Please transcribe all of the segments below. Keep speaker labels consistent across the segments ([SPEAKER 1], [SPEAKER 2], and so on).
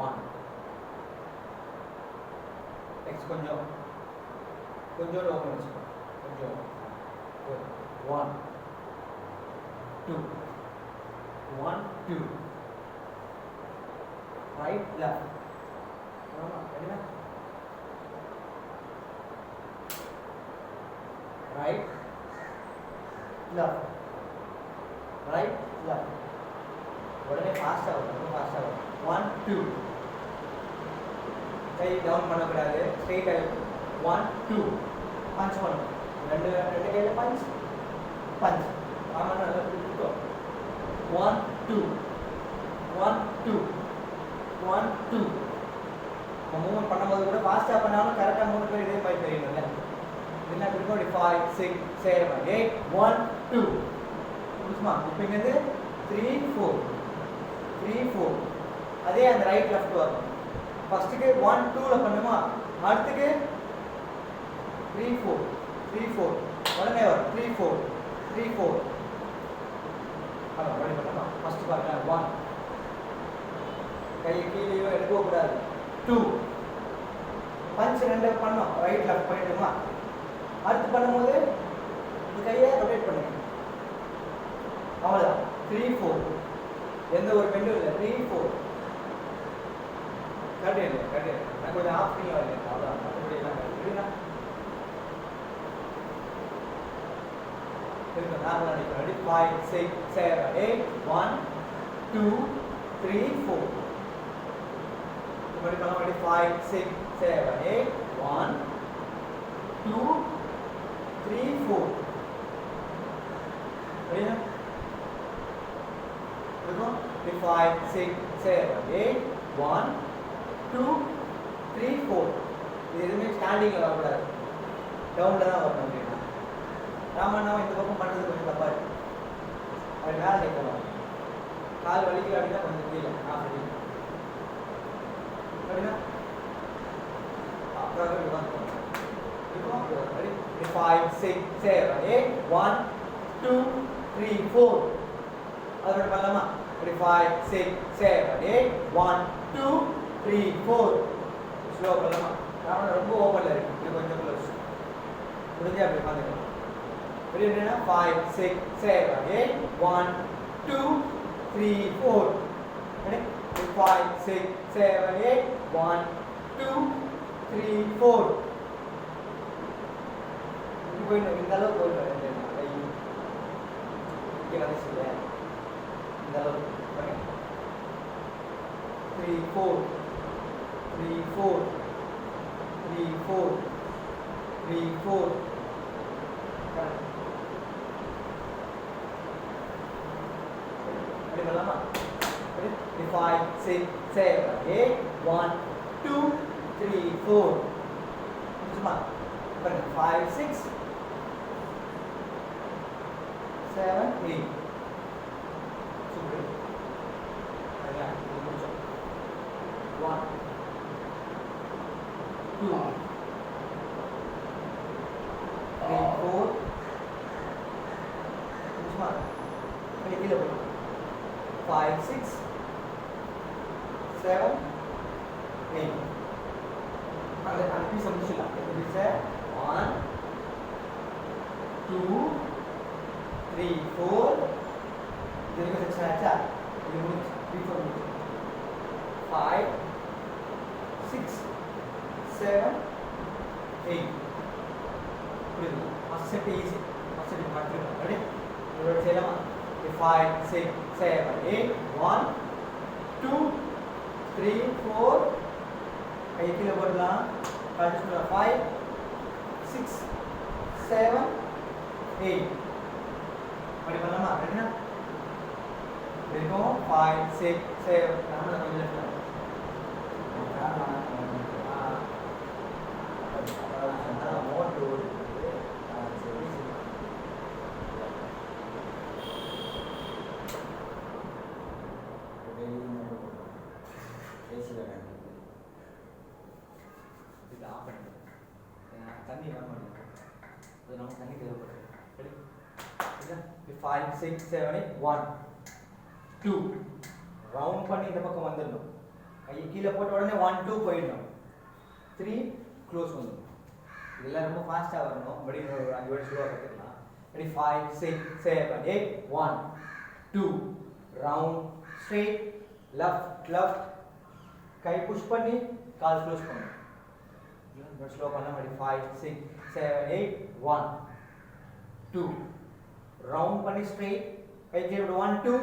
[SPEAKER 1] 1. Next கொஞ்சம் open வச்சுக்கோ. கொஞ்சம் 1 2 1 2 right left. ஆமா சரியா? right left right left. உடனே ஃபாஸ்டா வரும். ரொம்ப ஃபாஸ்டா வரும். 1 2 கை டவுன் பண்ண கூடாது. ஸ்ட்ரைட் ஆ 1 2 பஞ்ச் பண்ணு. ரெண்டு கையில பஞ்ச் ஆமா நல்லா பிடிச்சுக்கோ. 1 2 1 2 1 2 மூவ்மெண்ட் பண்ணும்போது கூட ஃபாஸ்டா பண்ணாலும் கரெக்டா மூணு பேர் இதே மாதிரி தெரியணும்ல. என்ன பிடிக்கும்? 5 6 7 8 1 2 புரியுமா? இப்போ இங்க இருந்து 3 4 3 4 அதே அந்த ரைட் லெஃப்ட் வரும். ஃபர்ஸ்ட்க்கு 1 2 ல பண்ணுமா, அடுத்துக்கு 3 4 3 4 உடனே வரும் 3 4 3 4 ஆமா ரெடி பண்ணலாம். ஃபர்ஸ்ட் பாருங்க 1 கை கீழேயோ எடுக்க கூடாது. 2 பஞ்ச் ரெண்டு பண்ணோம். ரைட் லெஃப்ட் பண்ணிடுமா, அடுத்து பண்ணும்போது இந்த கையை ரொட்டேட் பண்ணுங்க. அவ்வளவுதான். 3 4 எந்த ஒரு பெண்டும் இல்லை. 3 4 கரெக்ட். நான் கொஞ்சம் ஆஃப் பண்ணி வரேன். அவ்வளோதான். மற்றபடி எல்லாம் கரெக்ட். நான் ரெடி 5 6 7 8 1 2 3 4 ready 5 6 7 8 1 2 3 4 ready na? देखो 5 6 7 8 1 2 3 4 இது எதுவுமே ஸ்டாண்டிங்ல வரக்கூடாது. டவுன்ல தான் வரணும். அப்படின்னா ராமண்ணாவை இந்த பக்கம் பண்ணுறது கொஞ்சம் தப்பா இருக்கு. அது மேலே நிற்கணும். கால் வலிக்கல அப்படின்னா கொஞ்சம் கீழே அப்படின்னா அப்புறம் 5 6 7 8 1 2 3 4 அது மட்டும் பண்ணலாமா? 5 6 7 8 1 2 3 4 ஸ்லோ பண்ணலாமா? ராமண்ணா ரொம்ப ஓப்பன்ல இருக்கு. இது கொஞ்சம் க்ளோஸ் முடிஞ்சா அப்படி பார்த்துக்கலாம். 5 6 7 8 1 2 3 4 ready 5 6 7 8 1 2 3 4 இது போய் இந்த அளவுக்கு போயிடுறேன். கை இங்கே வந்துச்சுல இந்த அளவுக்கு 3 4 3 4 3 4 3 4 ready பண்ணலாமா? 5 6 7 8 1 2 3 4 சும்மா பாருங்க 5 6 7 8 சூப்பர். சரியா? இது முடிச்சோம். 1 2 3 4 சும்மா கீழே போயிடும். 5 6 7 8 அந்த பீஸ் முடிச்சிடலாம். இது 1 2 3 4 இது செக்ஷன் ஆச்சா? இது முடிச்சு 3 4 முடிச்சு 5 6 7 8 புரியுது? First set easy. First set மாத்திரலாம். ரெடி? இதோட செய்யலாமா? 5 6 7 8 1 2 3 4 கை கீழே போடலாம். கழிச்சு 5 6 7 8 அப்படி பண்ணலாமா? ரெடினா? இருக்கும் 5 6 7 நம்ம கொஞ்சம் தண்ணி வேணும். அது நம்ம தண்ணி தேவைப்படுது. 5 6 7 8 1 2 ரவுண்ட் பண்ணி இந்த பக்கம் வந்துடணும். கை கீழே போட்ட உடனே 1 2 போயிடணும். 3 க்ளோஸ் பண்ணணும். இதெல்லாம் ரொம்ப ஃபாஸ்ட்டாக வரணும். படி ஒரு 5 வாட்டி ஸ்லோவாக கற்றுக்கலாம். Ready 5 6 7 8 1 2 round straight left left கை புஷ் பண்ணி கால் க்ளோஸ் பண்ணணும். ஸ்லோ பண்ண ரெடி 5 6 7 8 1 2 ரவுண்ட் பண்ணி ஸ்ட்ரெயிட் கை கீழே 1 2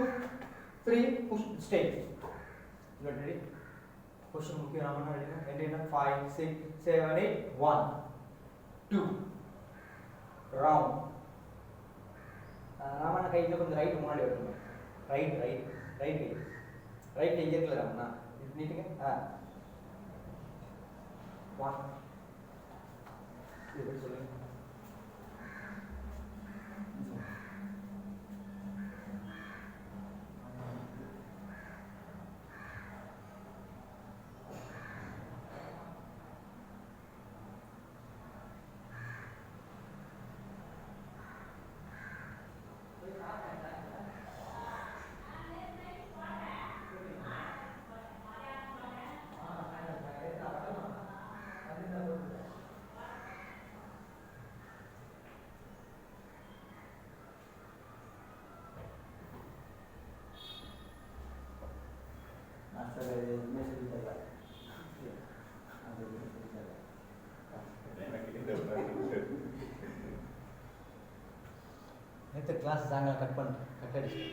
[SPEAKER 1] 3 புஷ் ஸ்ட்ரெயிட். ரெடி புஷ் முக்கியம் நாம ரெடி 5 6 7 8 1 2 ரவுண்ட் ராமண்ணா கை இன்னும் கொஞ்சம் ரைட் முன்னாடி வரணும். ரைட் ரைட் ரைட் ரைட் கை இருக்குல்ல ராமண்ணா இது நீட்டுங்க. 1 இது சொல்லுங்க. நேற்று கிளாஸ் சாயங்காலம் கட் அடிச்சு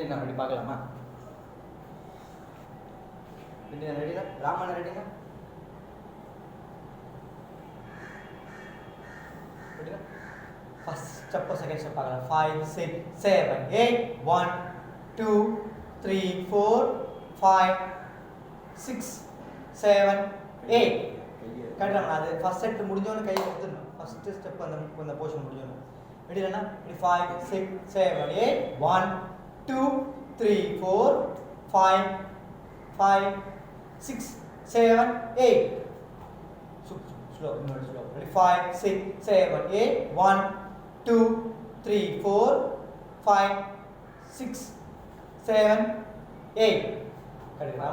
[SPEAKER 1] என்ன ரெடி பார்க்கலாமா? ரெடியா? ராமண்ணா ரெடிங்க? ஃபர்ஸ்ட் ஸ்டெப் செகண்ட் ஸ்டெப் பார்க்கலாம். 5 6 7 8 1 2 3 4 5 6 7 8 கரெக்டாக அது ஃபர்ஸ்ட் செட் முடிஞ்சோன்னு கை எடுத்துடணும். ஃபர்ஸ்ட் ஸ்டெப் அந்த போர்ஷன் முடிஞ்சோன்னு ரெடி இல்லைன்னா 5 6 7 8 1 2 3 4 5 5 6 7 8 slow ready 5 6 7 8 1 2 3 4 5 6 7 8 கரெக்ட்டா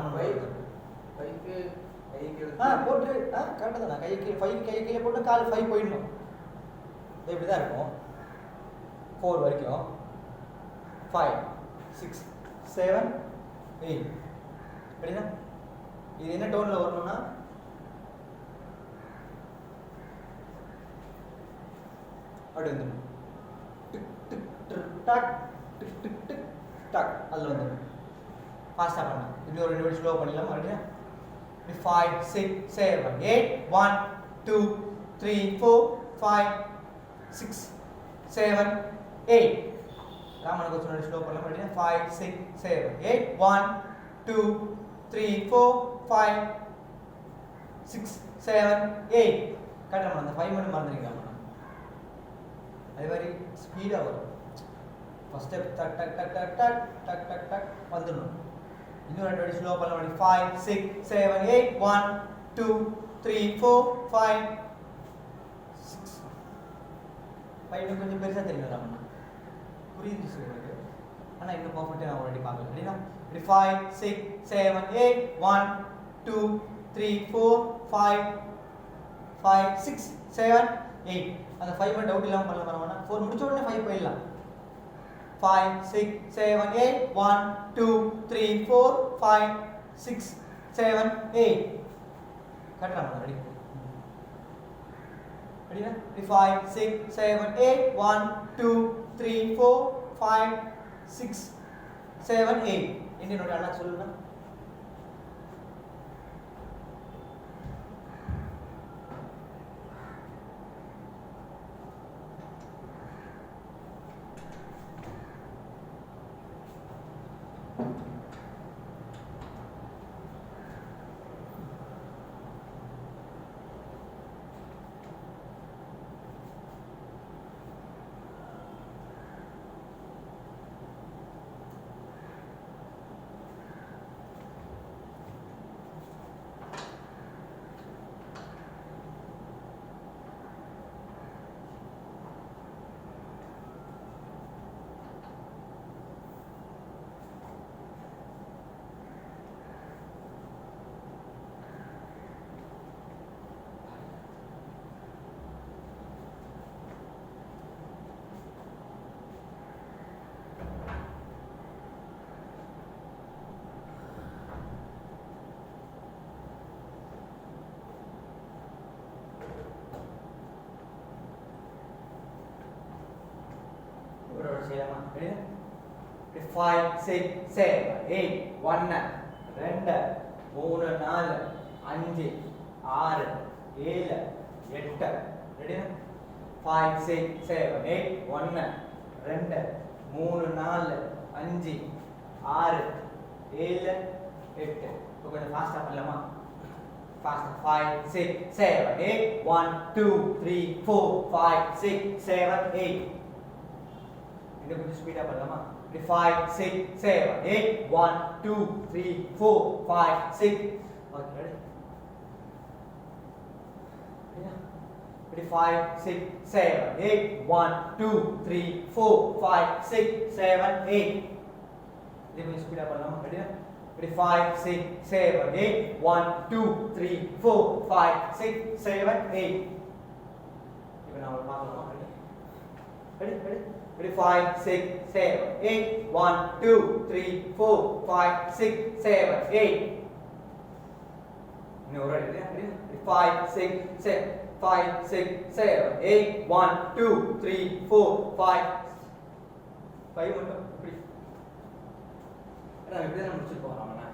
[SPEAKER 1] போட்டு கரெக்டாக தானே கைக்கு 5 கை கீழே போட்டு கால் 5 போயிடணும். இது இப்படி தான் இருக்கும் 4 வரைக்கும் 5 6 7 8 சரிங்களா? இது என்ன டோனில் வரணும்னா அப்படி வந்துடும் tick tick tick tock tick tick tick tock அதில் வந்துடும். ஃபாஸ்ட்டாக பண்ணலாம். இப்படி ஒரு 2 வாட்டி ஸ்லோ பண்ணிடலாம். மறுபடியும் 5 6 7 8 1 2 3 4 5 6 7 8 ராமனுக்கு சொன்ன ஸ்லோ பண்ணலாம். மறுபடியும் 5 6 7 8 1 2 3 4 5 6 7 8 கரெக்டாக அந்த 5 மட்டும் மறந்துருக்கீங்க. அதே மாதிரி ஸ்பீடாக வரும். ஃபர்ஸ்ட் ஸ்டெப் டக் டக் டக் டக் டக் டக் டக் டக் வந்துடணும். இன்னும் 2 வாட்டி ஸ்லோ பண்ணலாம். 5 6 7 8 1 2 3 4 5 6 5 கொஞ்சம் பெருசாக தெரியும் ராமண்ணா புரியுது உங்களுக்கு. ஆனால் இன்னும் பர்ஃபெக்டாக நான் ஆல்ரெடி பார்க்கல. அப்படின்னா 5 6 7 8 1 2 3 4 5 5 6 7 8 அந்த 5 டவுட் இல்லாமல் பண்ணலாம் ராமண்ணா. 4 முடிச்ச உடனே 5 போயிடலாம். 5 6 7 8 1 2 3 4 5 6 7 8 கரெக்டாக ராமண்ணா. ரெடி ரெடினா 5 6 7 8 1 2 3 4 5 6 7 8 என்னோட அண்ணா சொல்லுங்க. செய்யலாமா? 5 6 7 8 1 2 3 4 5 6 7 8 ரெடியா? 5 6 7 8 1 2 3 4 5 6 7 8 இப்போ கொஞ்சம் ஃபாஸ்டா பண்ணலாமா? ஃபாஸ்டா 5 6 7 8 1 2 3 4 5 6 7 8 இன்னும் கொஞ்சம் ஸ்பீடா பண்ணலாமா? 5 6 7 8 1 2 3 4 5 6 ஓகே ரெடி? 5 6 7 8 1 2 3 4 5 6 7 8 இது கொஞ்சம் ஸ்பீடா பண்ணலாமா? ரெடியா? 5 6 7 8 1 2 3 4 5 6 7 8 இப்போ நான் பார்க்கலாமா? ரெடி? 5 6 7 8 1 2 3 4 5 6 7 8 இன்னும் ஒரு ரெடி? 5 6 7 5 6 7 8 1 2 3 4 5 5 மட்டும் இப்படி நான் இப்படி தான் முடிச்சிருப்போம் அவனை.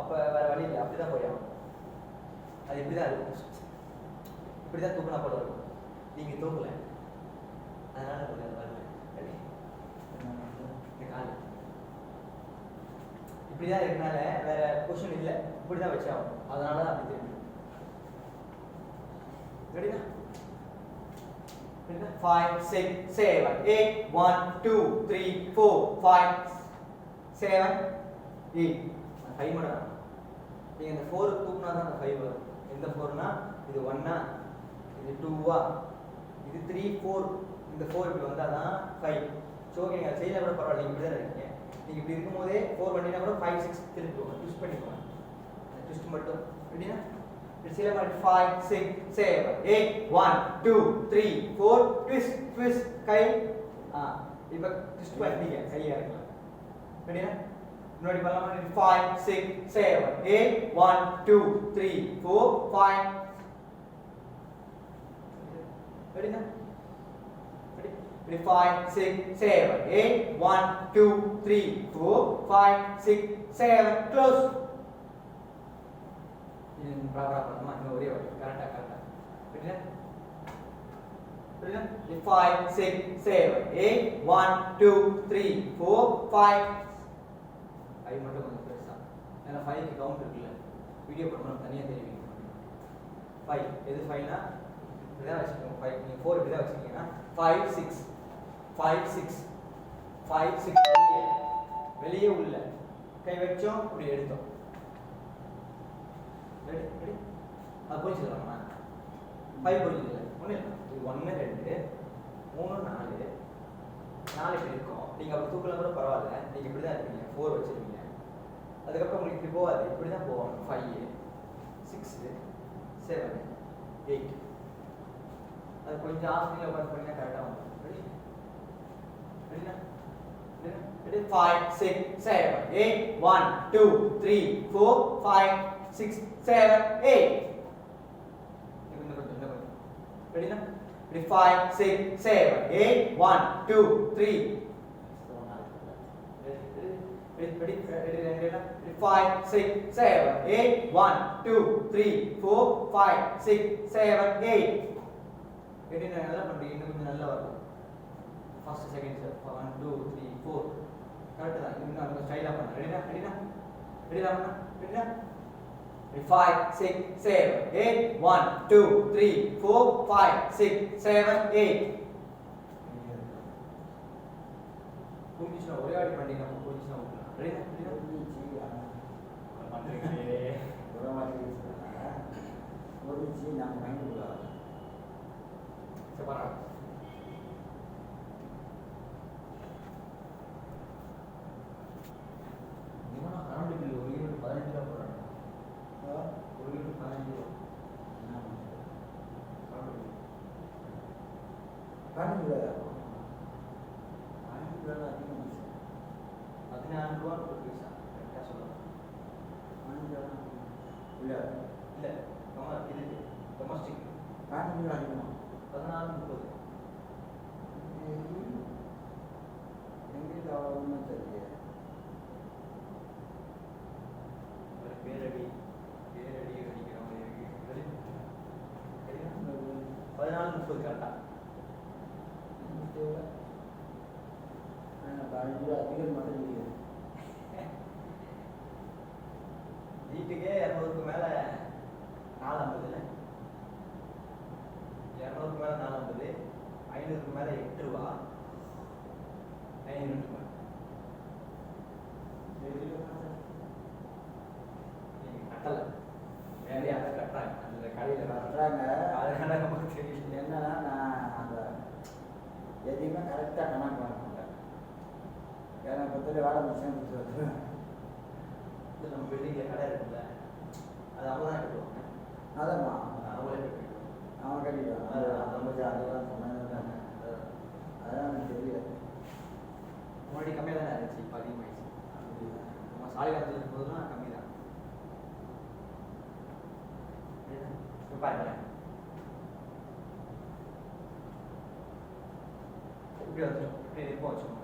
[SPEAKER 1] அப்போ வேற வழி இல்லை, அப்படி தான் போயிடும். அது இப்படி தான் இருக்கும், இப்படி தான் தூக்கினா போல இருக்கும். நீங்கள் தூக்கலை, அதனால வரல. இந்த கால் இப்படி தான் இருக்கனால வேற கொஷின் இல்லை, இப்படி தான் வச்சாகும். அதனால தான் அப்படி தெரியும். ரெடினா? 5 6 7 8 1 2 3 4 5 7 8 5 மட்டும். நீங்க இந்த 4 தூக்குனா தான் அந்த 5 வரும். எந்த 4னா இது 1 இது 2 இது 3 4 இந்த 4 இப்படி வந்தா தான் 5. சோ நீங்க செய்யல கூட பரவாயில்லை, இப்படி தான் இருக்கீங்க. நீங்க இப்படி இருக்கும்போதே 4 பண்ணினா கூட 5 6 திருப்பி போங்க, ட்விஸ்ட் பண்ணிக்கோங்க. ட்விஸ்ட் மட்டும் ரெடினா? It's 5 6 7 8 1 2 3 4 twist twist கை இப்போ ட்விஸ்ட் பண்ணிட்டீங்க, கையை இறக்கலாம். ரெடியா? இன்னொரு பண்ணலாமா? 5 6 7 8 1 2 3 4 5 ரெடியா? ரெடி? 5 6 7 8 1 2 3 4 5 6 7 க்ளோஸ். இது ப்ராப்பரா பண்ணணுமா? இந்த ஒரே வாட்டி கரெக்டா புரியுதா? 5 6 7 8 1 2 3 4 5 5 மட்டும் கொஞ்சம் பெருசா, ஏன்னா 5 க்கு கவுண்ட் இருக்குல்ல, வீடியோ பண்ணணும் தனியா தெரியும். 5 எது 5னா இப்படிதான் வச்சுக்கோங்க. 5 நீங்க 4 இப்படிதான் வச்சுக்கீங்கன்னா 5 6 5 6 5 6 வெளியே உள்ள கை வச்சோம், இப்படி எடுத்தோம். ரெடி? அது புரிஞ்சுக்கலாமா? 5 புரிஞ்சுக்கல ஒன்றும் இல்லை. இது 1 2 3 4 4 இப்படி இருக்கும். நீங்கள் அப்படி தூக்கலாம் கூட பரவாயில்ல, நீங்கள் இப்படி தான் இருப்பீங்க. 4 வச்சுருக்கீங்க, அதுக்கப்புறம் உங்களுக்கு இப்படி போகாது, இப்படி தான் போவோம். 5 6 7 8 அது கொஞ்சம் ஆசையில் உட்காந்து பண்ணிங்கன்னா கரெக்டாக வரும். Ready? ரெடினா? 5 6 7 8 1 2 3 4 5 6 7 8 ready na? 5 6 7 8 1 2 3 ready 5 6 7 8 1 2 3 4 5 6 7 8 ready na? நல்லா பண்றீங்க, இன்னும் கொஞ்சம் நல்லா வரும். ஃபர்ஸ்ட் செகண்ட் 1 2 3 4 கரெக்ட் தான். இன்னும் நம்ம ஸ்டைலா பண்ணலாம். ரெடினா? ரெடினா? 5 6 7 8 1 2 3 4 5 6 7 8 புரிஞ்சுச்சா? ஒரே ஆடி பண்ணீங்க, நம்ம புரிஞ்சுச்சா? ரெடினா? பண்றீங்களே ஒரு மாதிரி சொல்றேன். புரிஞ்சு நம்ம மைண்ட் உள்ளார சபரா இவனா கரண்ட் பில் ஒரு யூனிட் 15 ரூபாய் போறாங்க. ஒரு யூனிட் 15 ரூபாய். என்ன கரண்ட் பில் அதிகமாக 14 ரூபா ஒரு பைசா கரெக்டாக சொல்லலாம். இல்லை இல்லை இது டொமஸ்டிக் கரண்ட் பில் அதிகமாக 14 30
[SPEAKER 2] இது அவ்வளோன்னு தெரியல.
[SPEAKER 1] ஒரு பேரடி அடிக்கிற மாதிரி இருக்கு. 14:30 கரெக்டா?
[SPEAKER 2] அதிகம் மட்டும் இருக்குது.
[SPEAKER 1] வீட்டுக்கே 200க்கு மேலே 450, 200க்கு மேலே 450, 500க்கு மேலே 8 ரூபா, 500 ரூபா. நீங்கள் கட்டலை, வேற யாரும் கட்டுறாங்க அந்த கடையில்
[SPEAKER 2] கட்டுறாங்க.
[SPEAKER 1] அதனால நமக்கு தெரியல.
[SPEAKER 2] என்னன்னா நான் அந்த எதையுமே கரெக்டாக கணக்கு பண்ண மாட்டேன். ஏன்னா பத்து வேலை முடிச்சேன் கொடுத்து
[SPEAKER 1] இது நம்ம பில்டிங்கில் கடை இருக்குல்ல, அது அவங்க தான் கட்டுவாங்க.
[SPEAKER 2] அதாம்மா
[SPEAKER 1] அவங்களே கட்டிடுவோம்.
[SPEAKER 2] அவன் கட்டிடுவான். அதெல்லாம் சொன்னாங்க. அதான் எனக்கு தெரியல.
[SPEAKER 1] முன்னாடி கம்மியாக தானே இருந்துச்சு, இப்போ அதிகமாகிடுச்சு. நம்ம சாலை காலத்தில் இருக்கும்போதுலாம் கம்மி தான். இப்போ பாருங்களேன், இப்படி வந்துடும், இப்படி நெருப்பம் வச்சுக்கோங்க.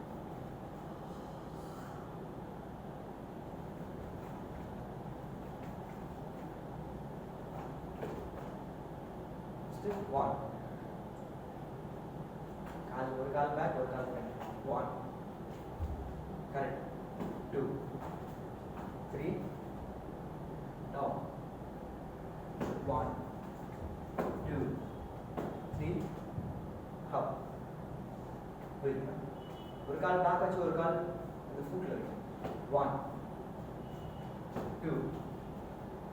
[SPEAKER 1] One. ஒரு கால் பேக், ஒரு கால் ஃப்ரண்ட். 1 கரெக்ட். 2 3 down. 1 2 3 up. புரியுதுங்களா? ஒரு கால் பேக் வச்சு ஒரு கால் அந்த ஃபுட்ல இருக்கு. 1 2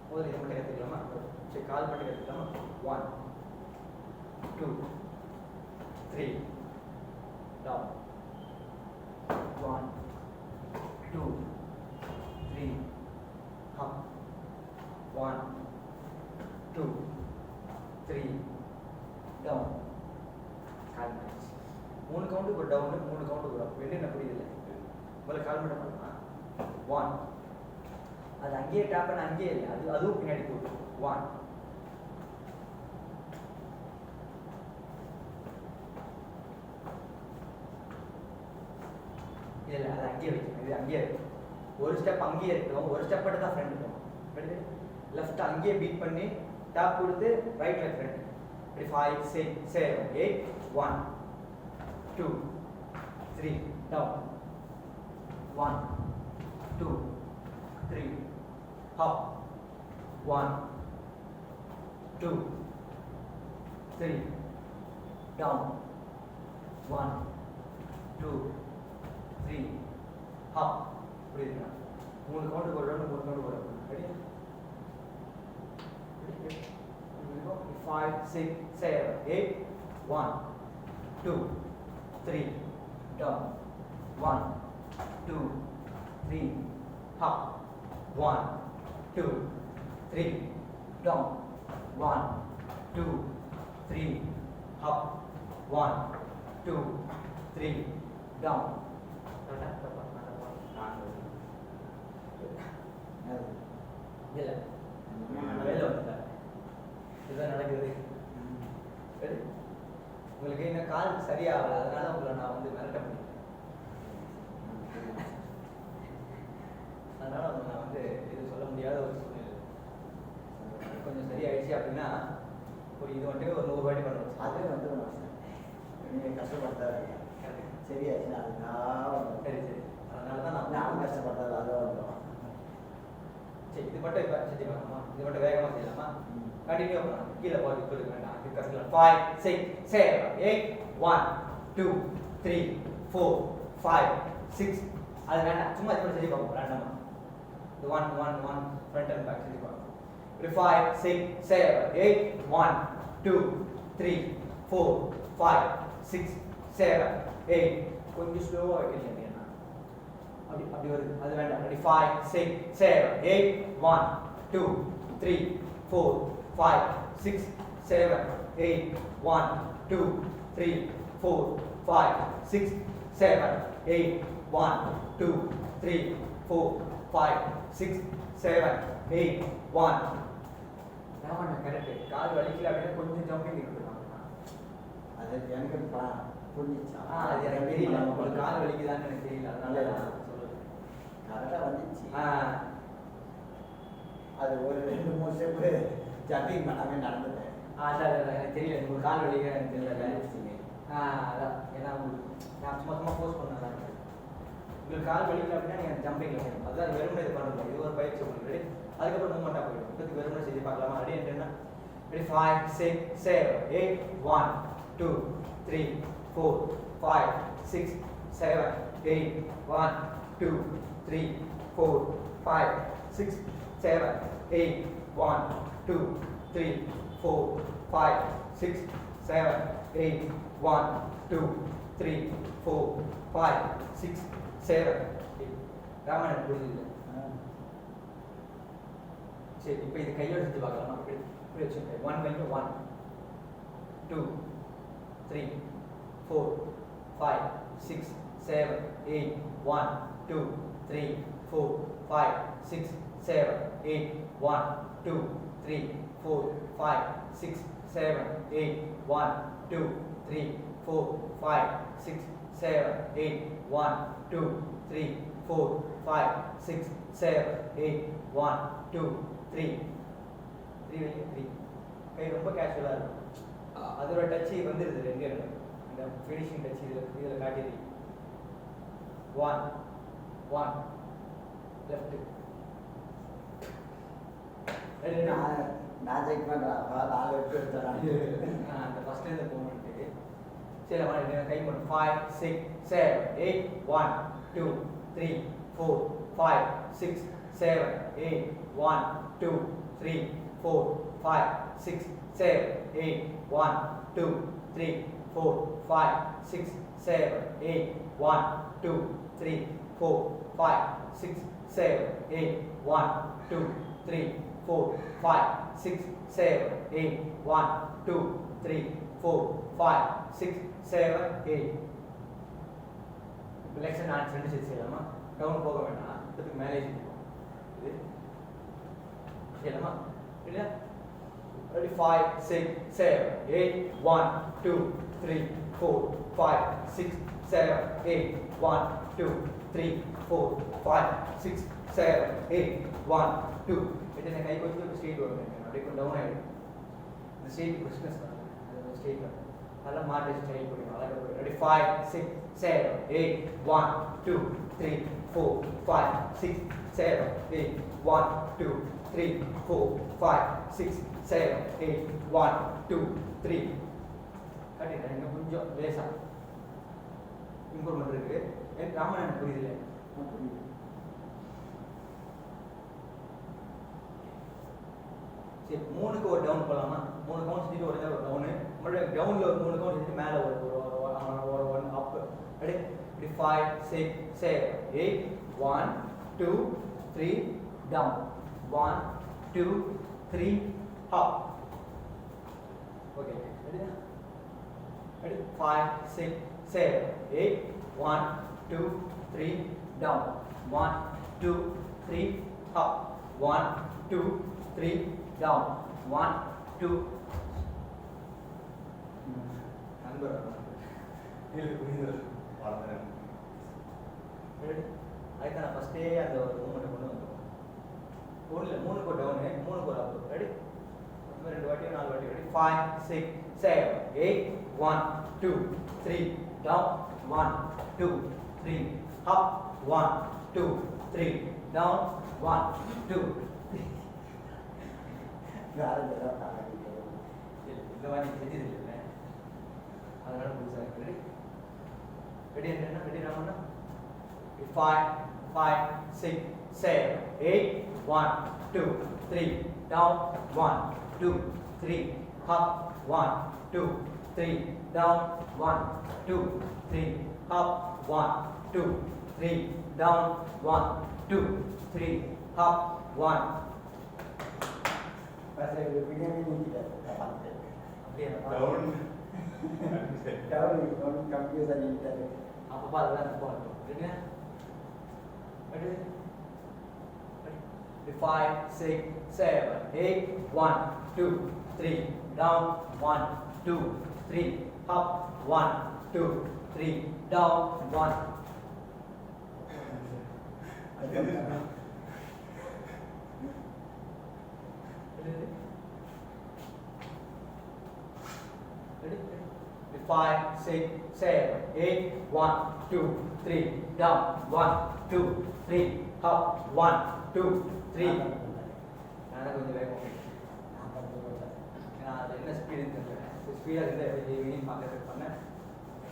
[SPEAKER 1] முதல்ல இதை மட்டும் கற்றுக்கலாமா? சரி, கால் மட்டும் கற்றுக்கலாமா? 1 2 3 down. 1 2 3 up. 1 2 3 down. கால் மேட்ச். 3 கவுண்ட் ஒரு டவுன், 3 கவுண்ட் ஒரு அப். என்ன புரியுது? முதல்ல கால் மட்டும் பண்ணலாம். 1 அது அங்கேயே டேப் பண்ண, அங்கேயே இல்லை, அதுவும் பின்னாடி போட்டு 1 இல்லை, அது அங்கேயே வைக்கணும். இது அங்கேயே இருக்கும். ஒரு ஸ்டெப் அங்கேயே இருக்கணும், ஒரு ஸ்டெப் மட்டும் தான் ஃப்ரெண்ட் இருக்கும். லெஃப்ட் அங்கேயே பீட் பண்ணி டாப் கொடுத்து ரைட் லெஃப்ட் ஃப்ரெண்ட். இப்படி 5 6 7 8 1 2 3 டவுன். 1 2 3 up. 1 2 3 down. 1 2 3 up. புரியுதுங்களா? 3 கவுண்ட் போடுறோம், 3 கவுண்ட் போடுறோம். Ready? 5 6 7 8 1 2 3 down. 1 2 3 up. 1 2 3 down. 1 2 3 up. 1 2 3 down. இல்லை, வெளில வந்துட்டேன். இதுதான் நடக்குது. உங்களுக்கு இந்த கால் சரியாகல, அதனால உங்களை நான் வந்து மிரட்ட முடியும். அதனால நான் வந்து இது சொல்ல முடியாத ஒரு சூழ்நிலை. கொஞ்சம் சரியாயிடுச்சு அப்படின்னா ஒரு இது வந்துட்டு ஒரு 100 வாட்டி பண்ணுவோம்.
[SPEAKER 2] அது வந்து நீங்கள் கஷ்டப்படுத்தாரு. சரியாச்சுன்னா அதுதான்.
[SPEAKER 1] சரி சரி, அதனால தான்
[SPEAKER 2] நானும் கஷ்டப்பட்டது. அதை வந்துடும்.
[SPEAKER 1] சரி, இது மட்டும் இப்போ செஞ்சு பார்க்கலாமா? இது மட்டும் வேகமாக செய்யலாமா? கண்டினியூ பண்ணலாம். கீழே போட்டு கொடுக்க வேண்டாம். இது கஷ்டம். 5 6 7 8 1 2 3 4 5 6. அது வேண்டாம், சும்மா இது மட்டும் செஞ்சு பார்ப்போம் ரேண்டமாக. இது 1 1 1 ஃப்ரண்ட் அண்ட் பேக் செஞ்சு பார்ப்போம். இப்படி 5 6 7 8 1 2 3 4 5 6 7 8. கொஞ்சம் ஸ்லோவாக வைக்கிறீங்க அப்படின்னா அப்படி அப்படி வருது, அது வேண்டாம். ரெடி? 5 6 7 8 1 2 3 4 5 6 7 8 1 2 3 4 5 6 7 8 1 2 3 4 5 6 7 8 1. கரெக்ட். கால் வலிக்கல அப்படின்னா கொஞ்சம் ஜம்பிங் இருக்கணும்.
[SPEAKER 2] அது எனக்கு புரிஞ்சிச்சா
[SPEAKER 1] அது எனக்கு தெரியல உங்களுக்கு கால் வலிக்குதான்னு எனக்கு தெரியல அதனால நான் சொல்லுவேன்
[SPEAKER 2] கரெக்டாக வந்துச்சு
[SPEAKER 1] ஆ
[SPEAKER 2] அது ஒரு 2-3 ஸ்டெப்பு ஜம்பிங் பண்ணாமே நடந்துட்டேன்
[SPEAKER 1] சார் எனக்கு தெரியல உங்களுக்கு கால் வலிக்க எனக்கு தெரியல அதான் ஏன்னா உங்களுக்கு நான் சும்மா ஃபோர்ஸ் பண்ணேன் உங்களுக்கு கால் வலிக்கல அப்படின்னா நீங்கள் ஜம்பிங்கில் போகணும் அதுதான் வெறுமனை இது பண்ணுறது இது ஒரு பயிற்சி உங்களுக்கு ரெடி அதுக்கப்புறம் மூமெண்ட்டாக போயிடும் இதுக்கு வெறுமனை செஞ்சு பார்க்கலாமா ரெடி என்னன்னா ரெடி 5 6 7 8 1 2 3 4 5 6 7 8 1 2 3 4 5 6 7 8 1 2 3 4 5 6 7 8 1 2 3 4 5 6 7 ராமன் புரியுது சரி இப்போ இது கையோட செஞ்சு பார்க்கலாம் இப்படி இப்படி வச்சுருக்கேன் 1 by 1 2 3 4 5 6 7 8 1 2 3 4 5 6 7 8 1 2 3 4 5 6 7 8 1 2 3 4 5 6 7 8 1 2 3 4 5 6 7 8 1 2 3 3 கை ரொம்ப கேஷுவலாக இருக்கும் அதோட டச்சு வந்துடுது ரெண்டு இந்த ஃபினிஷிங் டச் இதில் காட்டிடுது 1 1 லெஃப்ட்
[SPEAKER 2] நான் செக் பண்ணுறேன் 4 வெட்டு எடுத்துறேன்
[SPEAKER 1] அந்த ஃபஸ்ட்லேருந்து போகணுன்ட்டு சரி அம்மா கை பண்ணு 5 6 7 8 1 2 3 4 5 6 7 8 1 2 3 4 5 6 7 8 1 2 3 4 5 6 7 8 1 2 3 4 5 6 7 8 1 2 3 4 5 6 7 8 1 2 3 4 5 6 7 8 லெக்சன் நான் ரெண்டு செட் செய்யலாமா டவுன் போக வேண்டாம் இதுக்கு மேலே செய்வோம் இது செய்யலாமா இல்லையா ரெடி 5 6 7 8 1 2 3 4 5 6 7 8 1 2 3 4 5 6 7 8 1 2 இதில் கை கொஞ்சம் ஸ்ட்ரெயிட் வரும் அப்படியே கொஞ்சம் டவுன் ஆகிடும் இந்த ஸ்ட்ரெயிட் பிஸ்னஸ் அது ஸ்ட்ரெயிட் வரும் அதெல்லாம் மாற்றி ஸ்ட்ரெயிட் பண்ணிடும் அழகாக ரெடி 5 6 7 8 1 2 3 4 5 6 7 8 1 2 3 4 5 6 7 8 1 2 3 கட்டிட்டேன் இன்னும் கொஞ்சம் லேசாக இம்ப்ரூவ்மெண்ட் இருக்கு எனக்கு ராமன் எனக்கு புரியுது இல்லை
[SPEAKER 2] புரியுது
[SPEAKER 1] சரி 3க்கு ஒரு டவுன் போகலாமா 3 கவுண்ட் செஞ்சுட்டு ஒரு டவுனு மறுபடியும் டவுனில் ஒரு 3 கவுண்ட் செஞ்சுட்டு மேலே ஒரு 1 அப் ரெடி இப்படி 5 6 7 8 1 2 3 டவுன் 1 2 3 up ஓகே ரெடியா ரெடி 5 6 7 8 1 2 3 down 1 2 3 up 1 2 3 down 1 2 நண்பர் இல்லை புரியுது பார்த்தேன் ரெடி அதுக்கு நான் ஃபஸ்ட்டே அந்த ஒரு மூமெண்ட்டை கொண்டு வந்துடுவோம் ஒன்றில் 3க்கு ஒரு டவுனு 3க்கு ஒரு அப் ரெடி ரெண்டு வாட்டியும் 4 வாட்டி ரெடி 5 6 7 8 1 2 3 down 1 2 3 up 1 2 3 down 1 2 இந்த மாதிரி தெரியுது இல்லை அதனால புதுசாக இருக்கு ரெடி ரெடி என்ன ready Ramanna 5 5 6 7 8 1 2 3 down 1 2 3 up 1 2 3 down 1 2 3 up 1 2 3 down 1 2 3 up 1 அப்போ அதெல்லாம் போகணும் ரெடியா ready 5 6 7 8 1 2 3 down, 1, 2, 3, up, 1, 2, 3, down, 1. Ready? 5, 6, 7, 8, 1, 2, 3, down, 1, 2, 3, up, 1, 2, 3. நான் கொஞ்சம் வேகம் ஏன்னா அது என்ன ஸ்பீடுன்னு தெரியல ஸ்பீடாக இருந்தால் எப்படி பார்க்கறது பண்ணேன்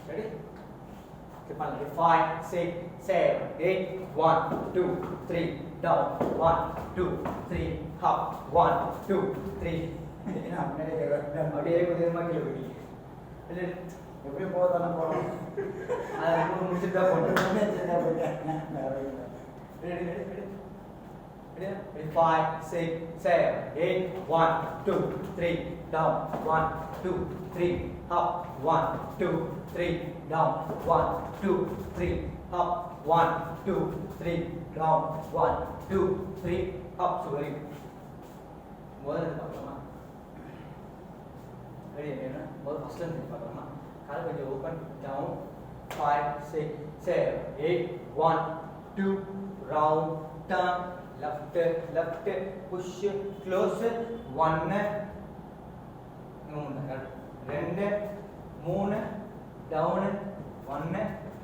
[SPEAKER 1] ரெடி பண்ணலாம் 5, 6, 7, 8, 1, 2, 3, down, 1, 2, 3, up, 1, 2, 3. அப்படியே கொஞ்சமாக கீழே போயிட்டீங்க
[SPEAKER 2] எப்படி போதானே போகணும்
[SPEAKER 1] அதை முடிச்சுட்டு தான் போட்டேன் Ready? 5, 6, 7, 8, 1, 2, 3, down, 1, 2, 3, up, 1, 2, 3, down, 1, 2, 3, up, 1, 2, 3, down, 1, 2, 3, up. So very good. முதல்ல பார்க்கலாமா ரெடி என்ன முதல்ல ஃபர்ஸ்ட்ல இருந்து பார்க்கலாமா கால் கொஞ்சம் open down 5 6 7 8 1 2 round turn left push close 1 2 3 down 1 2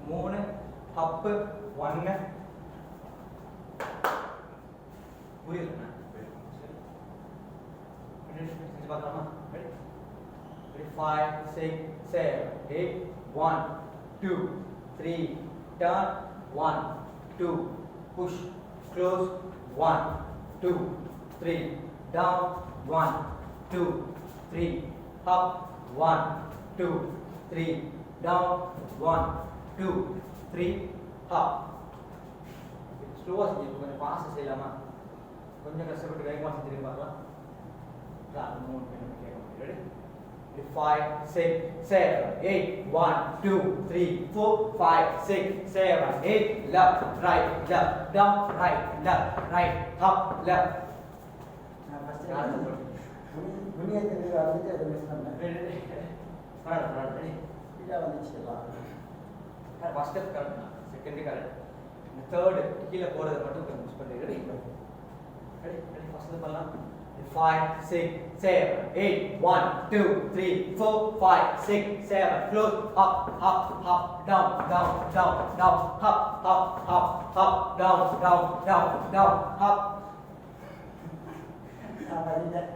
[SPEAKER 1] 3 up 1 புரியுதுண்ணா செஞ்சு பார்க்கலாமா ready 5 6 7 8 1 2 3 turn 1 2 push close 1 2 3 down 1 2 3 up 1 2 3 down 1 2 3 up. ஸ்லோவா செஞ்சு கொஞ்சம் ஃபாஸ்ட் செய்யலாமா கொஞ்சம் கஷ்டப்பட்டு வேகமாக செஞ்சு பார்க்கலாம் ready 5 6 7 8 1 2 3 4 5 6 7 8 left right down right up left.
[SPEAKER 2] நான் ஃபஸ்ட்டு புண்ணியத்துக்கு வந்துட்டு அதை மிஸ் பண்ணேன்
[SPEAKER 1] ரெடி
[SPEAKER 2] ஸ்பீடாக வந்துச்சு எல்லாம்
[SPEAKER 1] first step correct second correct third கீழே போறத மட்டும் கொஞ்சம் மிஸ் பண்ணிடுங்க ரெடி ரெடி ஃபர்ஸ்ட் பண்ணலாம் 5 6 7 8 1 2 3 4 5 6 7 close up down up down up.
[SPEAKER 2] நான் பதினேன்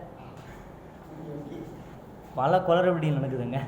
[SPEAKER 3] பல குளறுபடி நடக்குதுங்க.